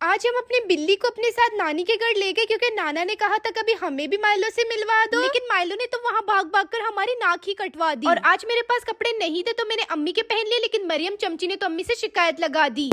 आज हम अपनी बिल्ली को अपने साथ नानी के घर ले गए क्योंकि नाना ने कहा था कभी हमें भी माइलो से मिलवा दो, लेकिन माइलो ने तो वहाँ भाग भाग कर हमारी नाक ही कटवा दी। और आज मेरे पास कपड़े नहीं थे तो मैंने अम्मी के पहन लिए, लेकिन मरियम चमची ने तो अम्मी से शिकायत लगा दी।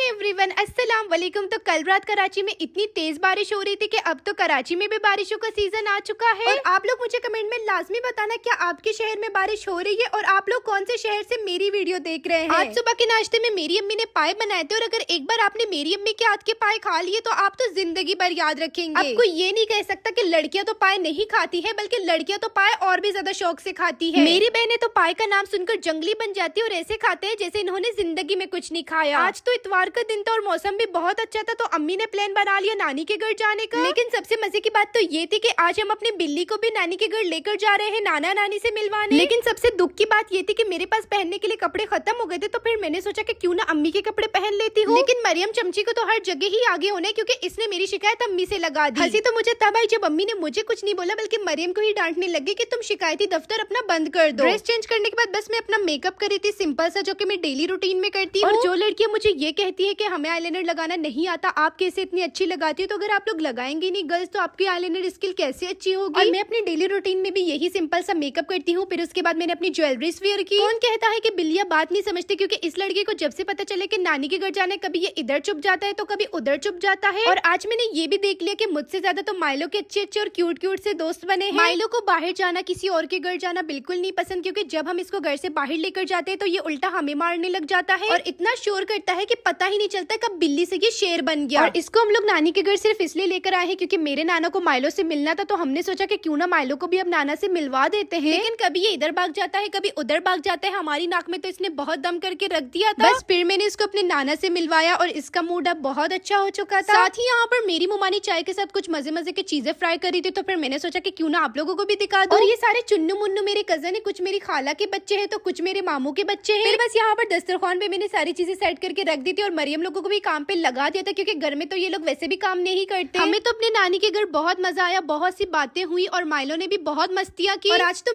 एवरीवन अस्सलाम वालेकुम। तो कल रात कराची में इतनी तेज बारिश हो रही थी कि अब तो कराची में भी बारिशों का सीजन आ चुका है। और आप लोग मुझे कमेंट में लाजमी बताना क्या आपके शहर में बारिश हो रही है और आप लोग कौन से शहर से मेरी वीडियो देख रहे हैं। आज सुबह के नाश्ते में मेरी अम्मी ने पाए बनाए थे और अगर एक बार आपने मेरी अम्मी के हाथ के पाए खा लिए तो आप तो जिंदगी भर याद रखेंगे। अब कोई ये नहीं कह सकता कि लड़कियां तो पाए नहीं खाती है, बल्कि लड़कियां तो पाए और भी ज्यादा शौक से खाती है। मेरी बहनें तो पाए का नाम सुनकर जंगली बन जाती है और ऐसे खाते हैं जैसे इन्होंने जिंदगी में कुछ नहीं खाया। आज तो इतवार का दिन था और मौसम भी बहुत अच्छा था, तो अम्मी ने प्लान बना लिया नानी के घर जाने का। लेकिन सबसे मजे की बात तो ये थी कि आज हम अपनी बिल्ली को भी नानी के घर लेकर जा रहे हैं नाना नानी से मिलवाने। लेकिन सबसे दुख की बात ये थी कि मेरे पास पहनने के लिए कपड़े खत्म हो गए थे, तो फिर मैंने सोचा कि क्यों ना अम्मी के कपड़े पहन लेती हूँ। लेकिन मरियम चमची को तो हर जगह ही आगे होना है क्योंकि इसने मेरी शिकायत अम्मी से लगा दी। हंसी तो मुझे तब आई जब अम्मी ने मुझे कुछ नहीं बोला बल्कि मरियम को ही डांटने लगी कि तुम शिकायती दफ्तर अपना बंद कर दो। ड्रेस चेंज करने के बाद बस मैं अपना मेकअप करी थी सिंपल सा, जो कि मैं डेली रूटीन में करती हूँ। और जो लड़कियां मुझे ये कहती है कि हमें आईलाइनर लगाना नहीं आता, आप कैसे इतनी अच्छी लगाती हो, तो अगर आप लोग लगाएंगे नहीं गर्ल्स तो आपकी आईलाइनर स्किल कैसे अच्छी होगी। और मैं अपनी डेली रूटीन में भी यही सिंपल सा मेकअप करती हूँ। फिर उसके बाद मैंने अपनी ज्वेलरीज वेयर की। कौन कहता है कि बिल्लियां बात नहीं समझती, क्योंकि इस लड़के को जब से पता चले कि नानी के घर जाना है, कभी ये इधर चुप जाता है तो कभी उधर चुप जाता है। और आज मैंने ये भी देख लिया कि मुझसे ज्यादा तो माइलो के अच्छे अच्छे और क्यूट क्यूट से दोस्त बने हैं। माइलो को बाहर जाना, किसी और के घर जाना बिल्कुल नहीं पसंद, क्योंकि जब हम इसको घर से बाहर लेकर जाते हैं तो ये उल्टा हमें मारने लग जाता है और इतना शोर करता है कि पता ही नहीं चलता कब बिल्ली से ये शेर बन गया। और इसको हम लोग नानी के घर सिर्फ इसलिए लेकर आए हैं क्योंकि मेरे नाना को माइलो से मिलना था, तो हमने सोचा कि क्यों ना माइलो को भी अब नाना से मिलवा देते हैं। लेकिन कभी ये इधर भाग जाता है कभी उधर भाग जाता है। हमारी नाक में तो इसने बहुत दम करके रख दिया था। बस फिर मैंने इसको अपने नाना से मिलवाया और इसका मूड अब बहुत अच्छा हो चुका था। साथ ही यहाँ पर मेरी मुमानी चाय के साथ कुछ मजे मजे की चीजें फ्राई करी थी, तो फिर मैंने सोचा कि क्यों ना आप लोगों को भी दिखा दूं। और ये सारे चुन्नू मुन्नू मेरे कजन है, कुछ मेरी खाला के बच्चे हैं तो कुछ मेरे मामू के बच्चे हैं। फिर बस यहाँ पर दस्तरखान पे मैंने सारी चीजें सेट करके रख दी थी और मरियम लोगों को भी काम पे लगा दिया था, क्योंकि घर में तो ये लोग वैसे भी काम नहीं करते। हमें तो अपने नानी के घर बहुत मजा आया, बहुत सी बातें हुई और माइलो ने भी बहुत मस्तियाँ की। और आज तो